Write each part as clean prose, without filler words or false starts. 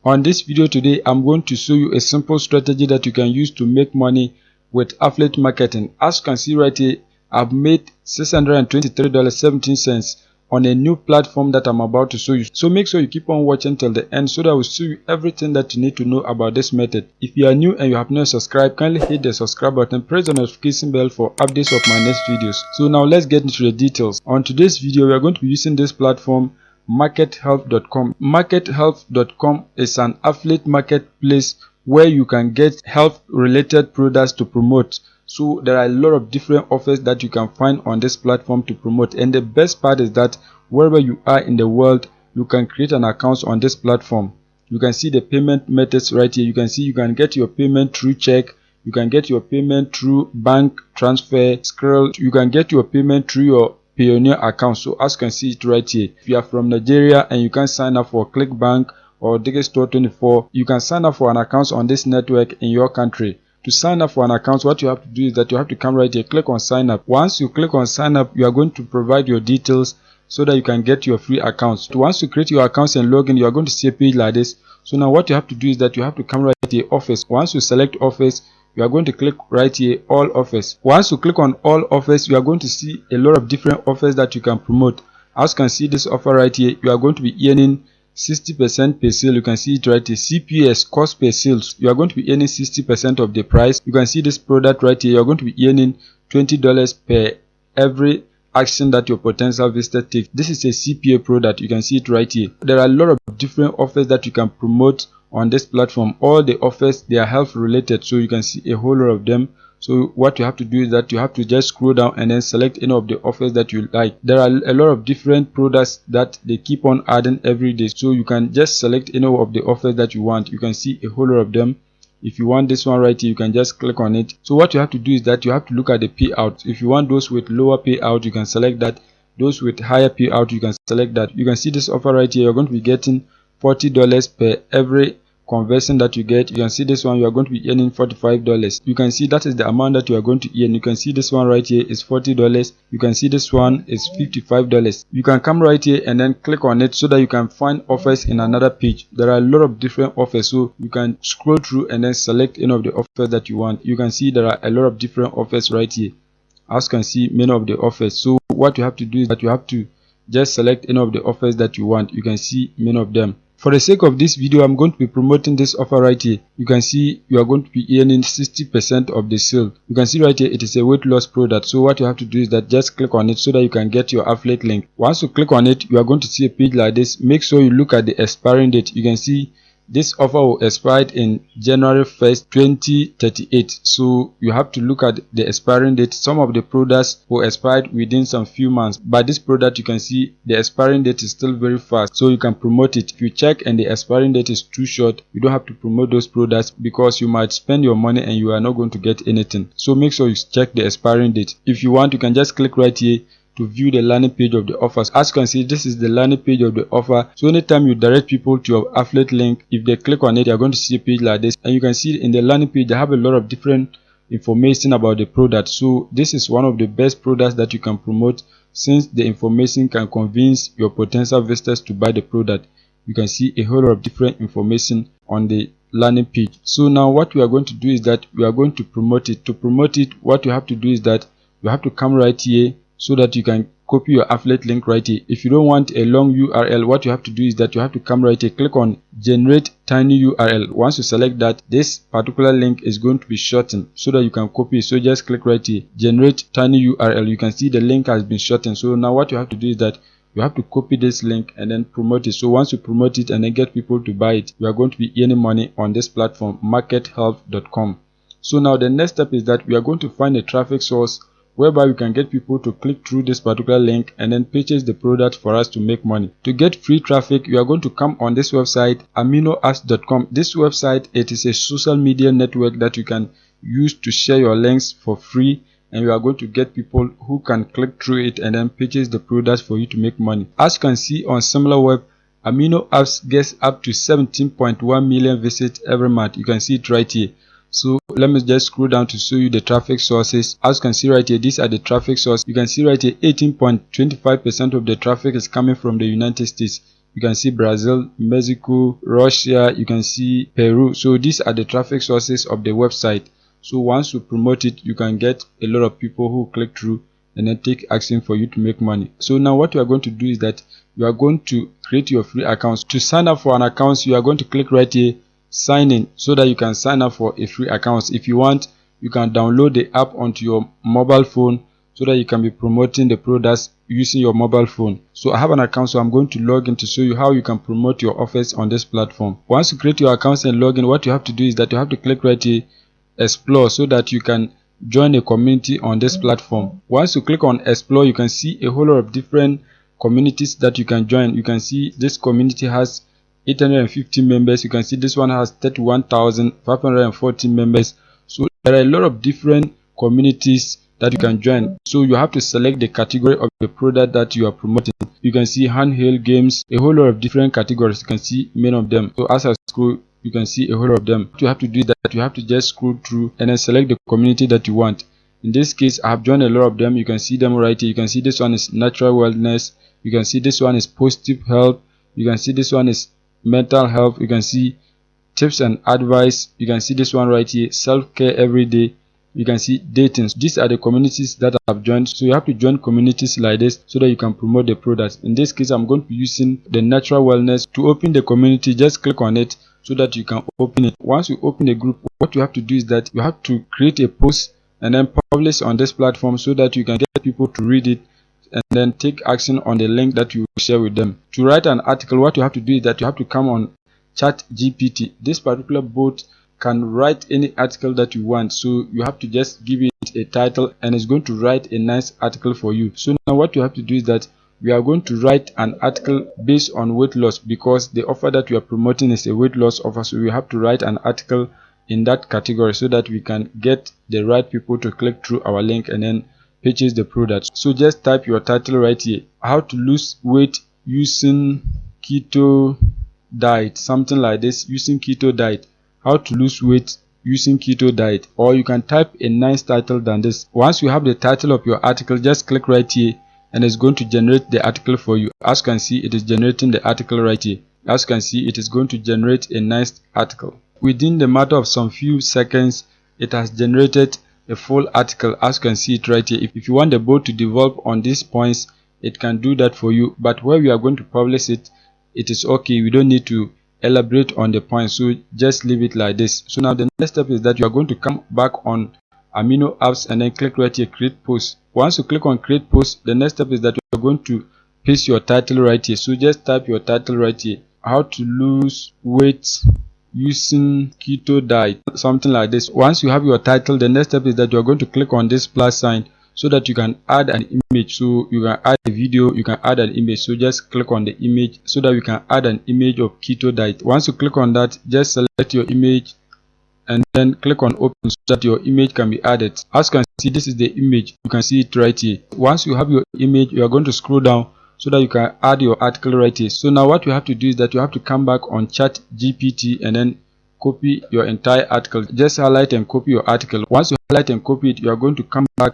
On this video today, I'm going to show you a simple strategy that you can use to make money with affiliate marketing. As you can see right here, I've made $623.17 on a new platform that I'm about to show you. So make sure you keep on watching till the end so that I will show you everything that you need to know about this method. If you are new and you have not subscribed, kindly hit the subscribe button, press the notification bell for updates of my next videos. So now let's get into the details. On today's video, we are going to be using this platform, markethelp.com. Markethelp.com is an affiliate marketplace where you can get health related products to promote. So there are a lot of different offers that you can find on this platform to promote, and the best part is that wherever you are in the world, you can create an account on this platform. You can see the payment methods right here. You can see you can get your payment through check, you can get your payment through bank transfer, Skrill, you can get your payment through your Pioneer account. So as you can see it right here, if you are from Nigeria and you can sign up for ClickBank or Digistore24, you can sign up for an account on this network in your country. To sign up for an account, what you have to do is that you have to come right here, click on sign up. Once you click on sign up, you are going to provide your details so that you can get your free accounts. Once you create your accounts and log in, you are going to see a page like this. So now what you have to do is that you have to come right here, office. Once you select office, you are going to click right here, all offers. Once you click on all offers, you are going to see a lot of different offers that you can promote. As you can see this offer right here, you are going to be earning 60% per sale. You can see it right here, CPS, cost per sales. You are going to be earning 60% of the price. You can see this product right here, you are going to be earning $20 per every action that your potential visitor takes. This is a CPA product. You can see it right here. There are a lot of different offers that you can promote on this platform. All the offers, they are health related, so you can see a whole lot of them. So what you have to do is that you have to just scroll down and then select any of the offers that you like. There are a lot of different products that they keep on adding every day, so you can just select any of the offers that you want. You can see a whole lot of them. If you want this one right here, you can just click on it. So what you have to do is that you have to look at the payout. If you want those with lower payout, you can select that. Those with higher payout, you can select that. You can see this offer right here, you're going to be getting $40 per every conversion that you get. You can see this one, you are going to be earning $45. You can see that is the amount that you are going to earn. You can see this one right here is $40. You can see this one is $55. You can come right here and then click on it so that you can find offers in another page. There are a lot of different offers, so you can scroll through and then select any of the offers that you want. You can see there are a lot of different offers right here. As you can see, many of the offers. So what you have to do is that you have to just select any of the offers that you want. You can see many of them. For the sake of this video, I'm going to be promoting this offer right here. You can see you are going to be earning 60% of the sale. You can see right here it is a weight loss product. So what you have to do is that just click on it so that you can get your affiliate link. Once you click on it, you are going to see a page like this. Make sure you look at the expiring date. You can see this offer will expire in January 1st, 2038. So you have to look at the expiring date. Some of the products will expire within some few months, but this product, you can see the expiring date is still very fast, so you can promote it. If you check and the expiring date is too short, you don't have to promote those products because you might spend your money and you are not going to get anything. So make sure you check the expiring date. If you want, you can just click right here to view the landing page of the offers. As you can see, this is the landing page of the offer. So anytime you direct people to your affiliate link, if they click on it, you're going to see a page like this, and you can see in the landing page they have a lot of different information about the product. So this is one of the best products that you can promote, since the information can convince your potential visitors to buy the product. You can see a whole lot of different information on the landing page. So now what we are going to do is that we are going to promote it. To promote it, what you have to do is that you have to come right here so that you can copy your affiliate link right here. If you don't want a long URL, what you have to do is that you have to come right here, click on generate tiny URL. Once you select that, this particular link is going to be shortened so that you can copy it. So just click right here, generate tiny URL. You can see the link has been shortened. So now what you have to do is that you have to copy this link and then promote it. So once you promote it and then get people to buy it, you are going to be earning money on this platform, markethelp.com. So now the next step is that we are going to find a traffic source whereby we can get people to click through this particular link and then purchase the product for us to make money. To get free traffic, you are going to come on this website, aminoapps.com. This website, it is a social media network that you can use to share your links for free, and you are going to get people who can click through it and then purchase the products for you to make money. As you can see on similar web, Amino Apps gets up to 17.1 million visits every month. You can see it right here. So let me just scroll down to show you the traffic sources. As you can see right here, these are the traffic sources. You can see right here 18.25% of the traffic is coming from the United States. you can see Brazil, Mexico, Russia, you can see Peru. So these are the traffic sources of the website. So once you promote it, you can get a lot of people who click through and then take action for you to make money. So now what you are going to do is that you are going to create your free accounts. To sign up for an account, you are going to click right here, sign in, so that you can sign up for a free account. If you want, you can download the app onto your mobile phone so that you can be promoting the products using your mobile phone. So I have an account, so I'm going to log in to show you how you can promote your offers on this platform. Once you create your account and log in, what you have to do is that you have to click right here, explore, so that you can join a community on this platform. Once you click on explore, you can see a whole lot of different communities that you can join. You can see this community has 850 members. You can see this one has 31,540 members. So there are a lot of different communities that you can join. So you have to select the category of the product that you are promoting. You can see handheld games, a whole lot of different categories. You can see many of them. So as I scroll, you can see a whole lot of them. What you have to do is that you have to just scroll through and then select the community that you want. In this case, I have joined a lot of them. You can see them right here. You can see this one is natural wellness. You can see this one is positive health. You can see this one is mental health. You can see tips and advice. You can see this one right here, self-care every day. You can see dating. These are the communities that I've joined. So you have to join communities like this so that you can promote the products. In this case, I'm going to be using the natural wellness. To open the community, just click on it so that you can open it. Once you open the group, what you have to do is that you have to create a post and then publish on this platform so that you can get people to read it and then take action on the link that you share with them. To write an article, what you have to do is that you have to come on ChatGPT. This particular bot can write any article that you want, so you have to just give it a title and it's going to write a nice article for you. So now what you have to do is that we are going to write an article based on weight loss, because the offer that we are promoting is a weight loss offer. So we have to write an article in that category so that we can get the right people to click through our link and then purchase the product. So just type your title right here, how to lose weight using keto diet, something like this, using keto diet, how to lose weight using keto diet. Or you can type a nice title than this. Once you have the title of your article, just click right here and it's going to generate the article for you. As you can see, it is generating the article right here. As you can see, it is going to generate a nice article. Within the matter of some few seconds, it has generated a full article. As you can see it right here. If you want the bot to develop on these points, it can do that for you. But where we are going to publish it, it is okay. We don't need to elaborate on the points, so just leave it like this. So now the next step is that you are going to come back on amino apps and then click right here, create post. Once you click on create post, the next step is that you are going to paste your title right here. So just type your title right here, how to lose weight using keto diet, something like this. Once you have your title, the next step is that you are going to click on this plus sign so that you can add an image. So you can add a video, you can add an image. So just click on the image so that we can add an image of keto diet. Once you click on that, just select your image and then click on open so that your image can be added. As you can see, this is the image. You can see it right here. Once you have your image, you are going to scroll down so that you can add your article right here. So now what you have to do is that you have to come back on ChatGPT and then copy your entire article. Just highlight and copy your article. Once you highlight and copy it, you are going to come back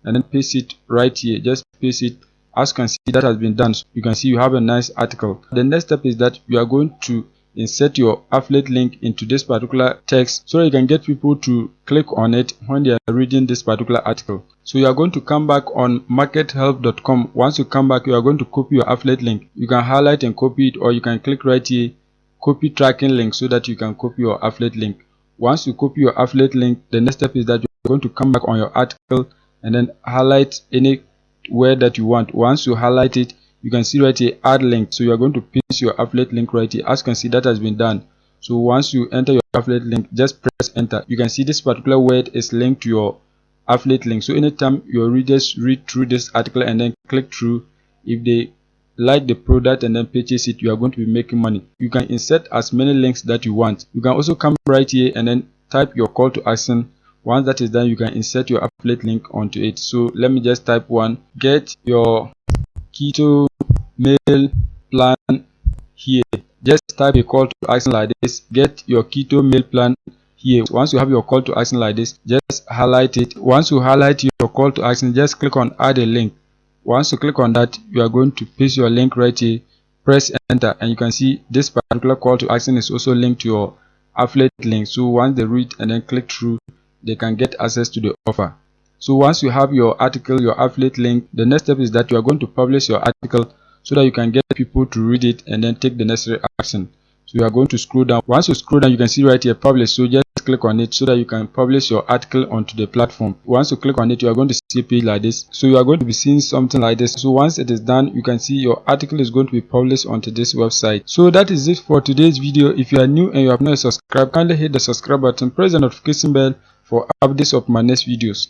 and then paste it right here. Just paste it. As you can see, that has been done. So you can see you have a nice article. The next step is that you are going to insert your affiliate link into this particular text so that you can get people to click on it when they are reading this particular article. So you are going to come back on markethelp.com. Once you come back, you are going to copy your affiliate link. You can highlight and copy it, or you can click right here, copy tracking link, so that you can copy your affiliate link. Once you copy your affiliate link, the next step is that you are going to come back on your article and then highlight any word that you want. Once you highlight it, you can see right here, add link. So you are going to paste your affiliate link right here. As you can see, that has been done. So once you enter your affiliate link, just press enter. You can see this particular word is linked to your affiliate link. So anytime your readers read through this article and then click through, if they like the product and then purchase it, you are going to be making money. You can insert as many links that you want. You can also come right here and then type your call to action. Once that is done, you can insert your affiliate link onto it. So let me just type one, get your keto meal plan here. Just type a call to action like this, get your keto meal plan here. Once you have your call to action like this, just highlight it. Once you highlight your call to action, just click on add a link. Once you click on that, you are going to paste your link right here press enter, and you can see this particular call to action is also linked to your affiliate link. So once they read and then click through, they can get access to the offer. So once you have your article, your affiliate link, the next step is that you are going to publish your article so that you can get people to read it and then take the necessary action. So you are going to scroll down. Once you scroll down, you can see right here publish. So just click on it so that you can publish your article onto the platform. Once you click on it, you are going to see a page like this. So you are going to be seeing something like this. So once it is done, you can see your article is going to be published onto this website. So that is it for today's video. If you are new and you have not subscribed, kindly hit the subscribe button, press the notification bell for updates of my next videos.